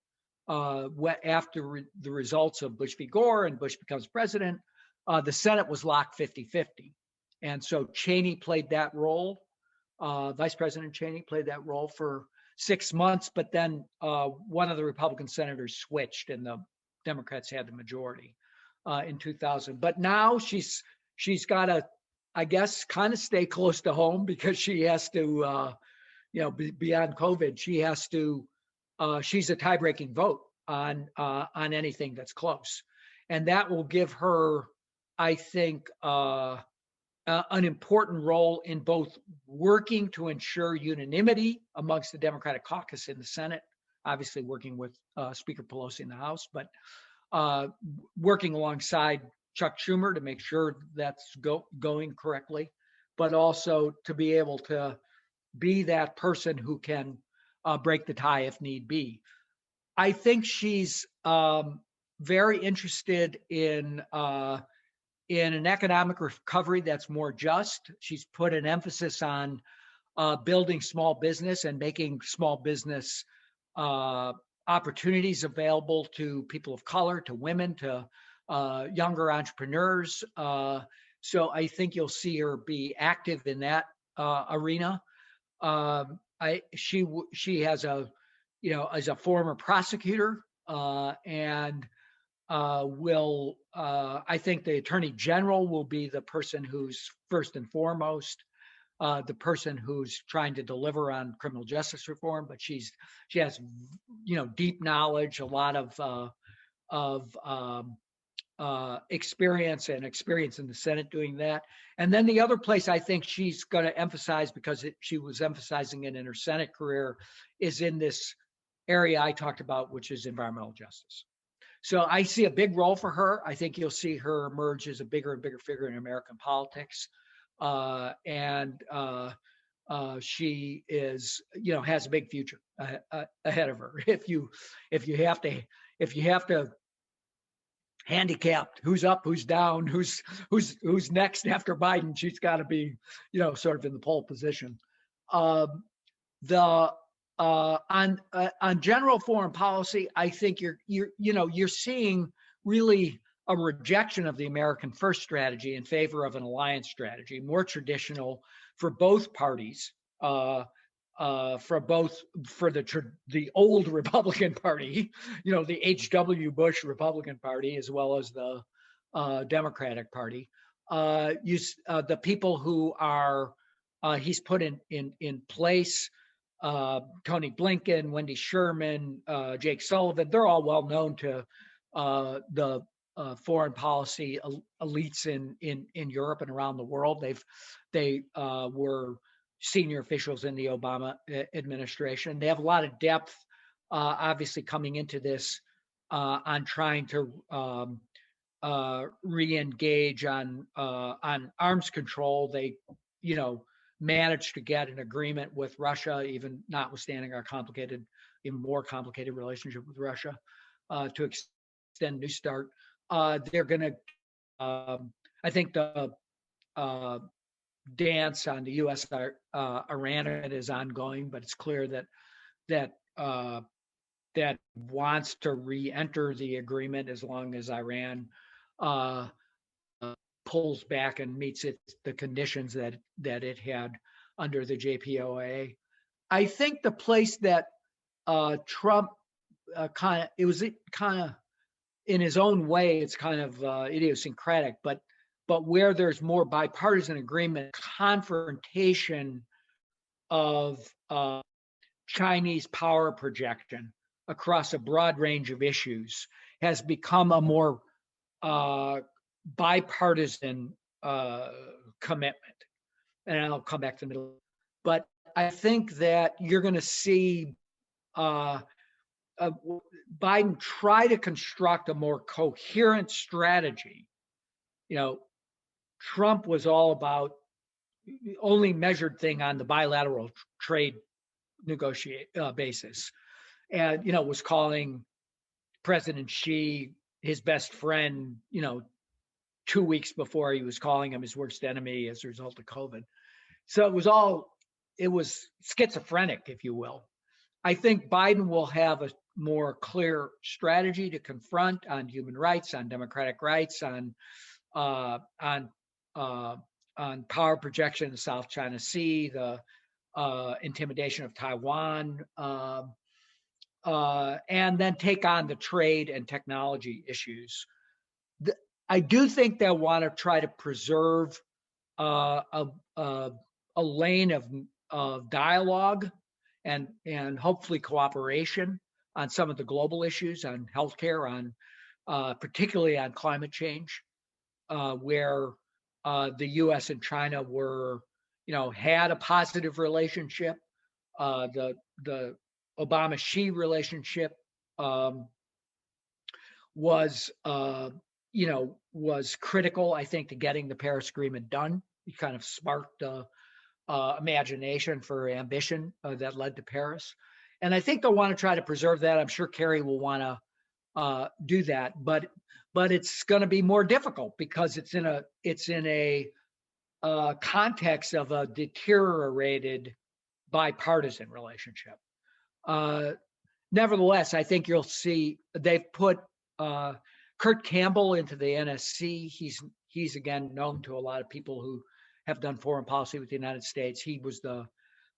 after the results of Bush v. Gore and Bush becomes president. The Senate was locked 50-50. And so Cheney played that role. Vice President Cheney played that role for 6 months, but then one of the Republican senators switched and the Democrats had the majority in 2000. But now she's got to, I guess, kind of stay close to home because she has to, beyond COVID, she has to, she's a tie-breaking vote on anything that's close. And that will give her, I think, an important role in both working to ensure unanimity amongst the Democratic caucus in the Senate, obviously working with Speaker Pelosi in the House, but working alongside Chuck Schumer to make sure that's going correctly, but also to be able to be that person who can break the tie if need be. I think she's very interested in an economic recovery that's more just. She's put an emphasis on building small business and making small business opportunities available to people of color, to women, to younger entrepreneurs. So I think you'll see her be active in that arena. She has as a former prosecutor and I think the Attorney General will be the person who's first and foremost the person who's trying to deliver on criminal justice reform, but she has deep knowledge, a lot of experience in the Senate doing that. And then the other place I think she's going to emphasize, because she was emphasizing it in her Senate career, is in this area I talked about, which is environmental justice. So I see a big role for her. I think you'll see her emerge as a bigger and bigger figure in American politics. She is, has a big future ahead of her. If you have to handicap who's up, who's down, who's next after Biden, she's got to be, sort of in the pole position. On general foreign policy, I think you're seeing really a rejection of the American first strategy in favor of an alliance strategy, more traditional for both parties, for the old Republican Party, the H.W. Bush Republican Party, as well as the Democratic Party. The people who are he's put in place. Tony Blinken, Wendy Sherman, Jake Sullivan, they're all well known to the foreign policy elites in Europe and around the world. They were senior officials in the Obama administration. They have a lot of depth, obviously, coming into this on trying to re-engage on arms control. They, managed to get an agreement with Russia, even notwithstanding our even more complicated relationship with Russia, to extend New START. They're going to, I think the dance on the U.S. Iran is ongoing, but it's clear that wants to re-enter the agreement as long as Iran pulls back and meets the conditions that it had under the JPOA. I think the place that Trump kind of in his own way, it's kind of idiosyncratic, but where there's more bipartisan agreement, confrontation of Chinese power projection across a broad range of issues has become a more bipartisan commitment, and I'll come back to the middle. But I think that you're going to see Biden try to construct a more coherent strategy. You know, Trump was all about the only measured thing on the bilateral trade negotiate basis, and was calling President Xi his best friend, 2 weeks before he was calling him his worst enemy as a result of COVID. So it was schizophrenic, if you will. I think Biden will have a more clear strategy to confront on human rights, on democratic rights, on power projection in the South China Sea, the intimidation of Taiwan, and then take on the trade and technology issues. I do think they'll want to try to preserve a lane of dialogue and hopefully cooperation on some of the global issues, on healthcare, on particularly on climate change, where the U.S. and China were, had a positive relationship. The Obama-Xi relationship was critical, I think, to getting the Paris Agreement done. It kind of sparked imagination for ambition that led to Paris. And I think they'll want to try to preserve that. I'm sure Kerry will want to do that, but it's going to be more difficult because it's in a context of a deteriorated bipartisan relationship. Nevertheless, I think you'll see they've put Kurt Campbell into the NSC. He's again known to a lot of people who have done foreign policy with the United States. He was the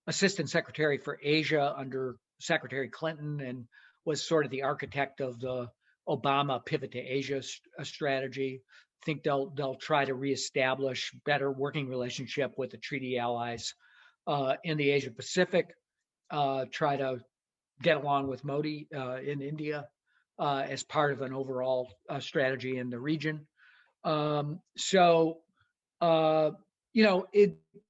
Assistant Secretary for Asia under Secretary Clinton and was sort of the architect of the Obama pivot to Asia strategy. I think they'll try to reestablish better working relationship with the treaty allies in the Asia Pacific. Try to get along with Modi in India as part of an overall strategy in the region.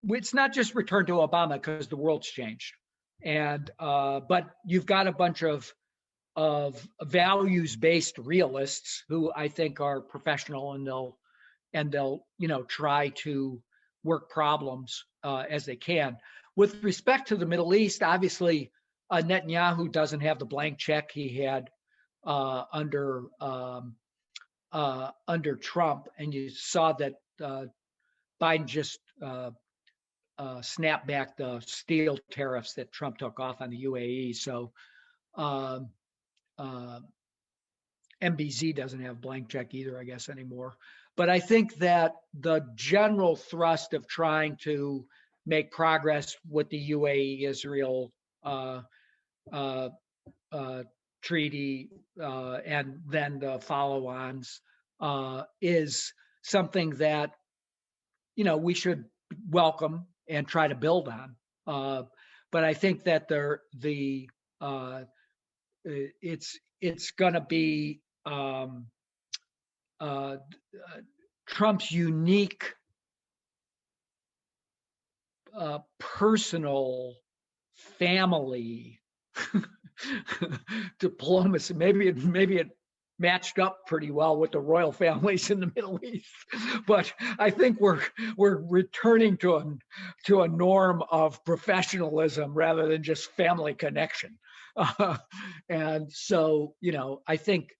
It's not just return to Obama because the world's changed, but you've got a bunch of values-based realists who I think are professional, and they'll try to work problems as they can. With respect to the Middle East, obviously Netanyahu doesn't have the blank check he had under Trump, and you saw that Biden just snapped back the steel tariffs that Trump took off on the UAE. So MBZ doesn't have blank check either, I guess, anymore. But I think that the general thrust of trying to make progress with the UAE-Israel treaty and then the follow-ons is something that we should welcome and try to build on. But I think that it's going to be Trump's unique personal family diplomacy. Maybe it matched up pretty well with the royal families in the Middle East, but I think we're returning to a norm of professionalism rather than just family connection. And so, I think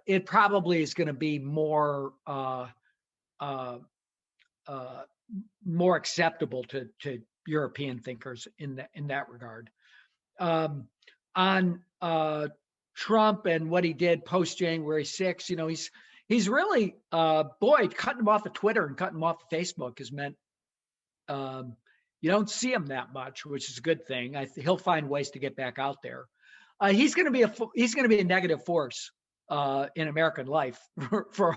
it probably is going to be more acceptable to European thinkers in that regard. On Trump and what he did post January 6th, he's really cutting him off of Twitter and cutting him off of Facebook has meant you don't see him that much, which is a good thing. He'll find ways to get back out there. He's going to be a negative force in American life for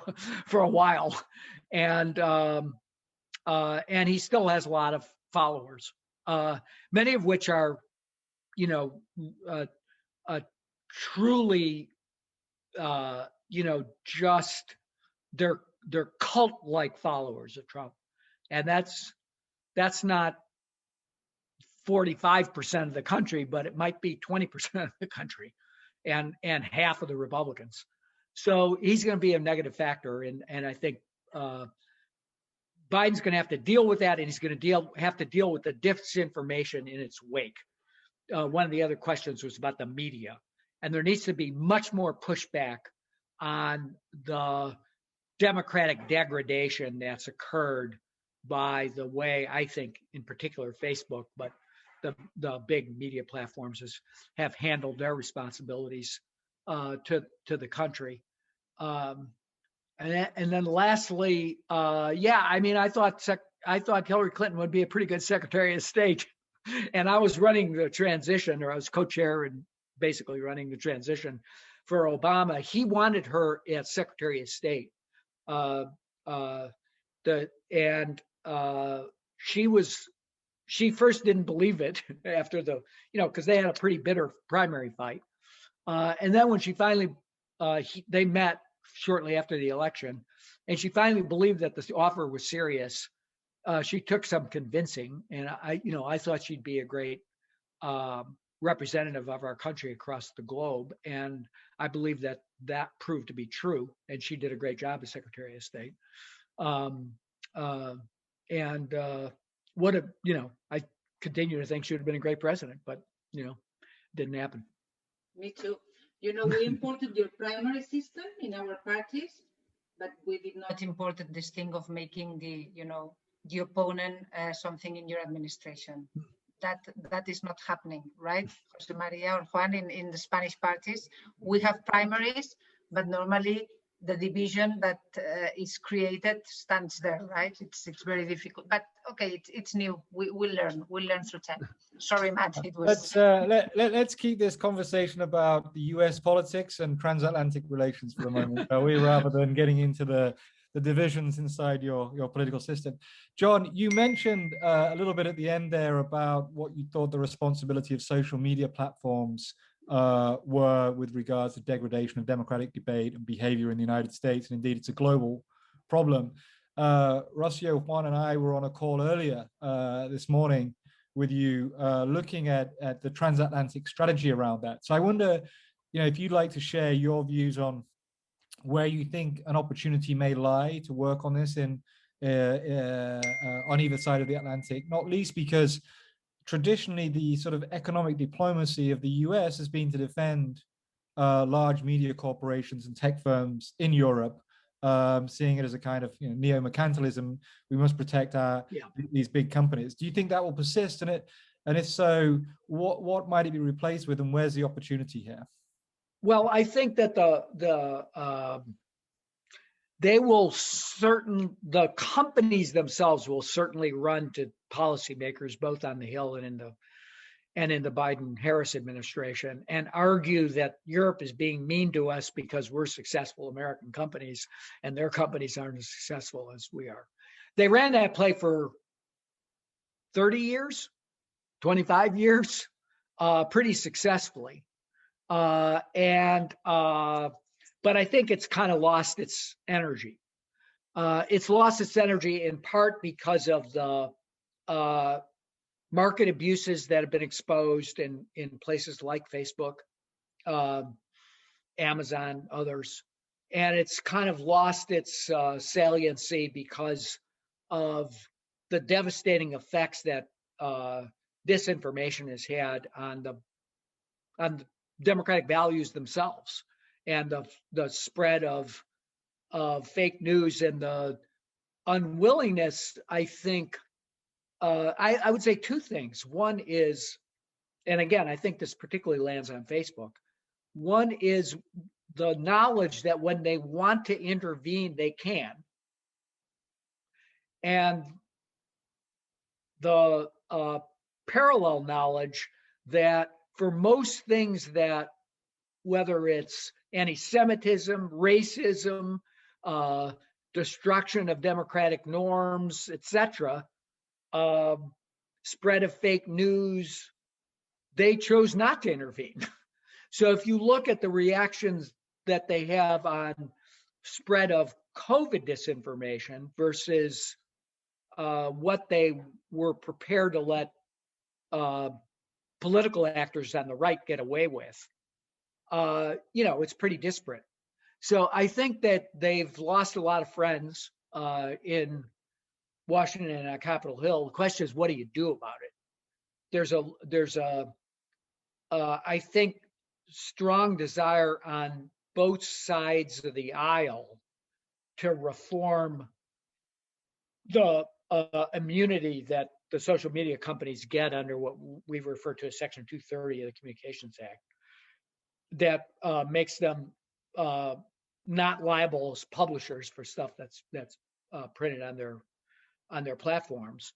a while, and he still has a lot of followers, many of which are truly just they're cult-like followers of Trump, and that's not 45% of the country, but it might be 20% of the country, and half of the Republicans. So he's going to be a negative factor, and I think Biden's going to have to deal with that, and he's going to have to deal with the disinformation in its wake. One of the other questions was about the media, and there needs to be much more pushback on the democratic degradation that's occurred by the way, I think, in particular, Facebook, but the big media platforms have handled their responsibilities to the country. And then lastly, I mean, I thought Hillary Clinton would be a pretty good Secretary of State, and I was running the transition, or I was co-chair and basically running the transition for Obama. He wanted her as Secretary of State. She first didn't believe it after because they had a pretty bitter primary fight. And then when she finally, they met shortly after the election, and she finally believed that the offer was serious. She took some convincing, and I thought she'd be a great representative of our country across the globe. And I believe that proved to be true, and she did a great job as Secretary of State. I continue to think she would have been a great president, but didn't happen. Me too. We imported your primary system in our parties, but we did not import this thing of making the opponent something in your administration. That is not happening, right? Jose Maria or Juan, in the Spanish parties, we have primaries, but normally the division that is created stands there, right? It's very difficult, but okay, it's new. We'll learn through time. Sorry, Matt. It was. Let's keep this conversation about the U.S. politics and transatlantic relations for the moment, rather than getting into the divisions inside your political system. John, you mentioned a little bit at the end there about what you thought the responsibility of social media platforms were with regards to degradation of democratic debate and behavior in the United States, and indeed it's a global problem. Rocio, Juan, and I were on a call earlier this morning with you, looking at the transatlantic strategy around that. So I wonder, if you'd like to share your views on where you think an opportunity may lie to work on this on either side of the Atlantic, not least because traditionally the sort of economic diplomacy of the US has been to defend large media corporations and tech firms in Europe, seeing it as a kind of neo-mercantilism. We must protect these big companies. Do you think that will persist? And if so, what might it be replaced with, and where's the opportunity here? Well, I think that the companies themselves will certainly run to policymakers both on the Hill and in the Biden-Harris administration and argue that Europe is being mean to us because we're successful American companies and their companies aren't as successful as we are. They ran that play for 30 years, 25 years, pretty successfully. But I think it's kind of lost its energy. It's lost its energy in part because of the market abuses that have been exposed in places like Facebook, Amazon, others. And it's kind of lost its saliency because of the devastating effects that disinformation has had on the democratic values themselves, and the spread of fake news and the unwillingness, I think, I would say two things. One is, and again, I think this particularly lands on Facebook. One is the knowledge that when they want to intervene, they can. And the parallel knowledge that for most things that, whether it's anti-Semitism, racism, destruction of democratic norms, etc., spread of fake news, they chose not to intervene. So if you look at the reactions that they have on spread of COVID disinformation versus what they were prepared to let political actors on the right get away with, it's pretty disparate. So I think that they've lost a lot of friends in Washington and on Capitol Hill. The question is, what do you do about it? There's a I think, strong desire on both sides of the aisle to reform the immunity that the social media companies get under what we refer to as Section 230 of the Communications Act, that makes them not liable as publishers for stuff that's printed on their platforms.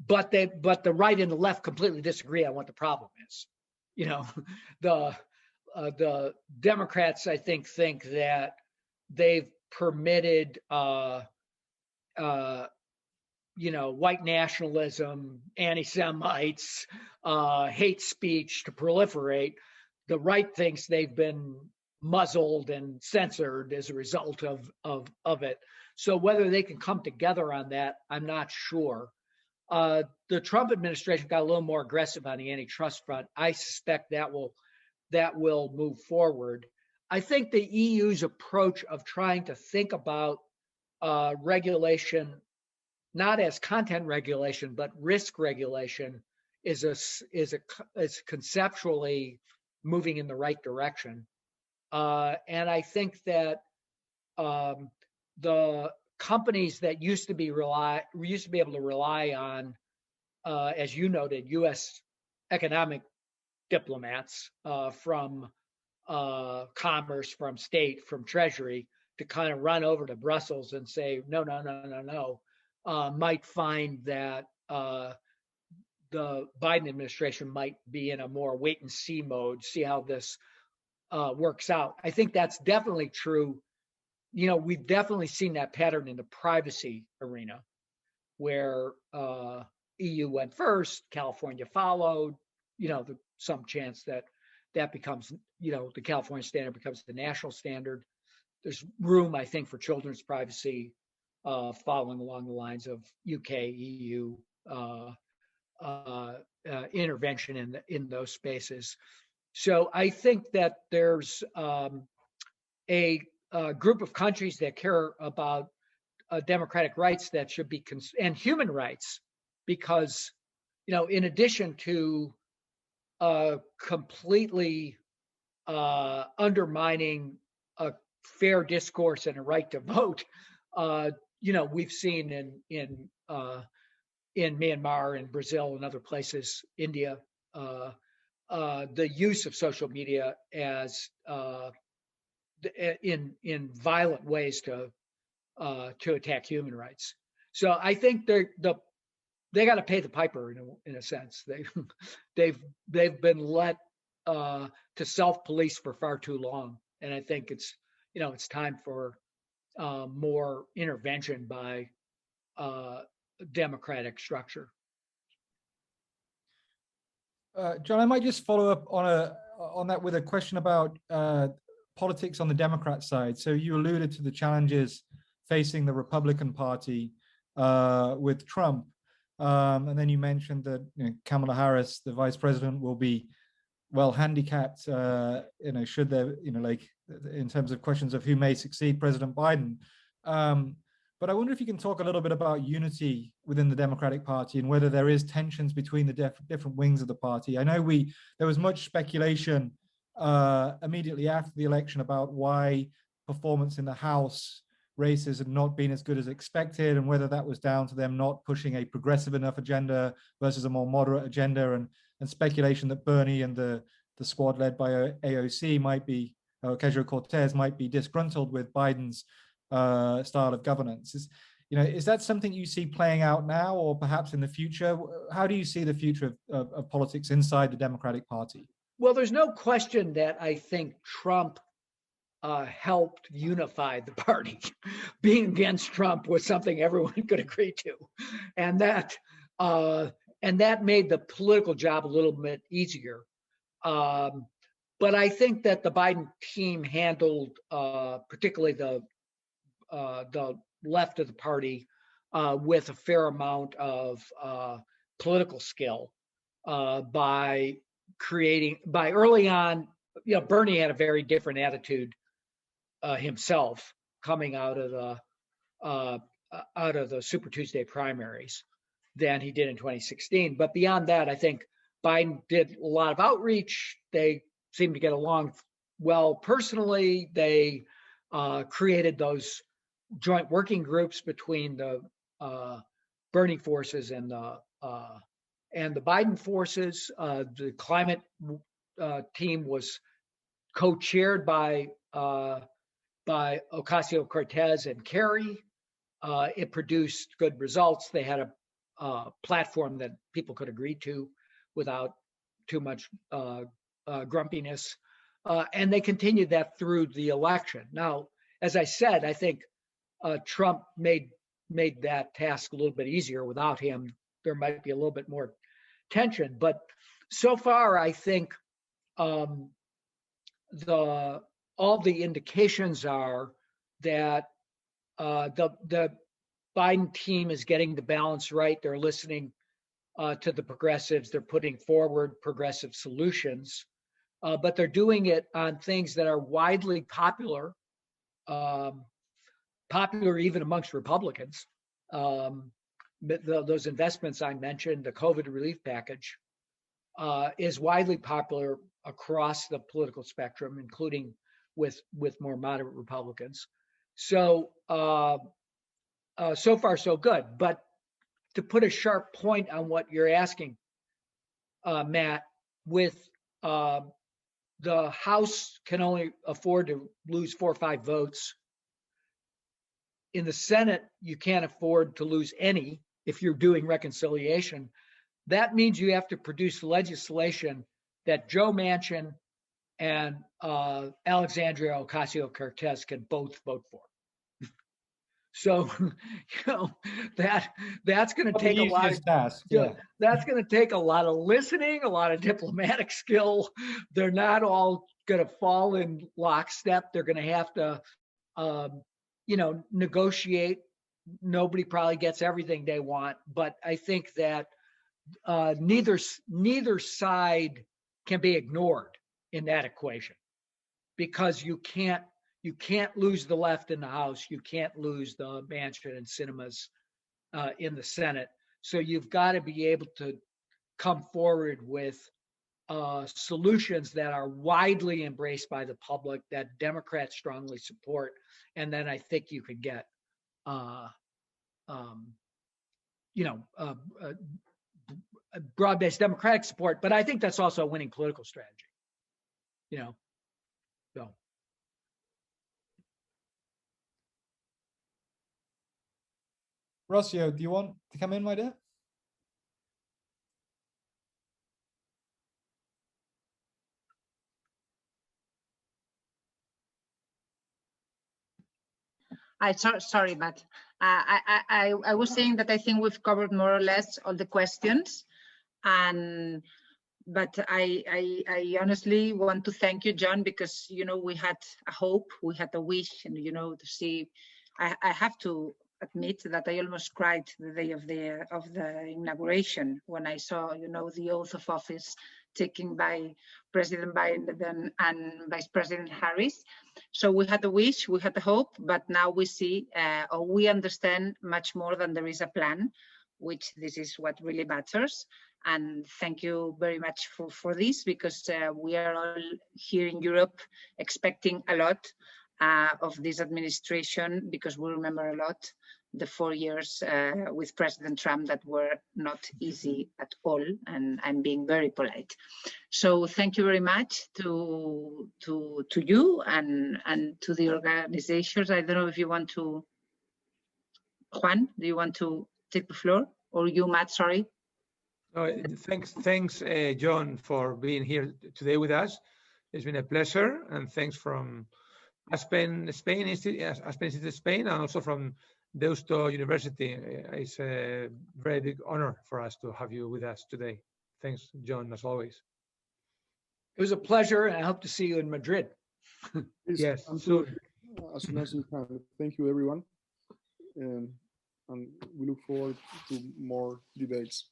But the right and the left completely disagree on what the problem is. The Democrats, I think that they've permitted white nationalism, anti-Semites, hate speech to proliferate. The right thinks they've been muzzled and censored as a result of it. So whether they can come together on that, I'm not sure. The Trump administration got a little more aggressive on the antitrust front. I suspect that will move forward. I think the EU's approach of trying to think about regulation, not as content regulation, but risk regulation, is conceptually moving in the right direction. And I think that the companies that used to be able to rely on, as you noted, U.S. economic diplomats from Commerce, from State, from Treasury, to kind of run over to Brussels and say no, might find that the Biden administration might be in a more wait and see mode, see how this works out. I think that's definitely true. We've definitely seen that pattern in the privacy arena, where EU went first, California followed. Some chance that becomes, the California standard becomes the national standard. There's room, I think, for children's privacy following along the lines of UK, EU intervention in those spaces. So I think that there's a group of countries that care about democratic rights that should be and human rights, because in addition to completely undermining a fair discourse and a right to vote, we've seen in Myanmar and Brazil and other places, India, the use of social media as in violent ways to attack human rights. So I think they got to pay the piper in a sense. They've been let to self-police for far too long, and I think it's time for more intervention by democratic structure. John, I might just follow up on that with a question about politics on the Democrat side. So you alluded to the challenges facing the Republican Party with Trump, and then you mentioned that Kamala Harris, the vice president, will be well handicapped. Should there, in terms of questions of who may succeed President Biden. But I wonder if you can talk a little bit about unity within the Democratic Party and whether there is tensions between the different wings of the party. I know there was much speculation immediately after the election about why performance in the House races had not been as good as expected, and whether that was down to them not pushing a progressive enough agenda versus a more moderate agenda, and speculation that Bernie and the squad led by AOC might be, Ocasio-Cortez might be disgruntled with Biden's style of governance. Is that something you see playing out now, or perhaps in the future? How do you see the future of politics inside the Democratic Party? Well, there's no question that I think Trump helped unify the party. Being against Trump was something everyone could agree to, and that made the political job a little bit easier. But I think that the Biden team handled, particularly the left of the party, with a fair amount of political skill by early on. You know, Bernie had a very different attitude himself coming out of the Super Tuesday primaries than he did in 2016. But beyond that, I think Biden did a lot of outreach. They seemed to get along well personally. They created those joint working groups between the Bernie forces and the Biden forces. The climate team was co-chaired by Ocasio-Cortez and Kerry. It produced good results. They had a platform that people could agree to without too much grumpiness. And they continued that through the election. Now, as I said, I think Trump made that task a little bit easier. Without him, there might be a little bit more tension. But so far, I think all the indications are that the Biden team is getting the balance right. They're listening to the progressives. They're putting forward progressive solutions, but they're doing it on things that are widely popular, popular even amongst Republicans. Those investments I mentioned, the COVID relief package, is widely popular across the political spectrum, including with more moderate Republicans. So so far so good. But to put a sharp point on what you're asking, Matt, with the House can only afford to lose 4 or 5 votes. In the Senate, you can't afford to lose any if you're doing reconciliation. That means you have to produce legislation that Joe Manchin and Alexandria Ocasio-Cortez can both vote for. So, that's going to take a lot of task. Yeah. That's going to take a lot of listening, a lot of diplomatic skill. They're not all going to fall in lockstep. They're going to have to, negotiate. Nobody probably gets everything they want, but I think that neither side can be ignored in that equation, because you can't lose the left in the House. You can't lose the Manchin and Cinemas in the Senate. So you've got to be able to come forward with solutions that are widely embraced by the public, that Democrats strongly support, and then I think you could get, broad-based Democratic support. But I think that's also a winning political strategy. So. Rossio, do you want to come in, my dear? Sorry, Matt. I was saying that I think we've covered more or less all the questions, but I honestly want to thank you, John, because we had a hope, we had a wish, and to see. I have to admit that I almost cried the day of the inauguration when I saw the oath of office taken by President Biden and Vice President Harris. So we had a wish, we had a hope, but now we see, or we understand much more than there is a plan, which this is what really matters. And thank you very much for this, because we are all here in Europe expecting a lot of this administration, because we remember a lot the 4 years with President Trump that were not easy at all, and I'm being very polite. So thank you very much to you and to the organizations. I don't know if you want to, Juan, do you want to take the floor, or you, Matt? Sorry. Thanks, John, for being here today with us. It's been a pleasure, and thanks from Aspen Institute, Spain, and also from Deusto University. It's a very big honor for us to have you with us today. Thanks, John, as always. It was a pleasure, and I hope to see you in Madrid. Please Yes, come soon. as soon as you can. Thank you, everyone. And we look forward to more debates.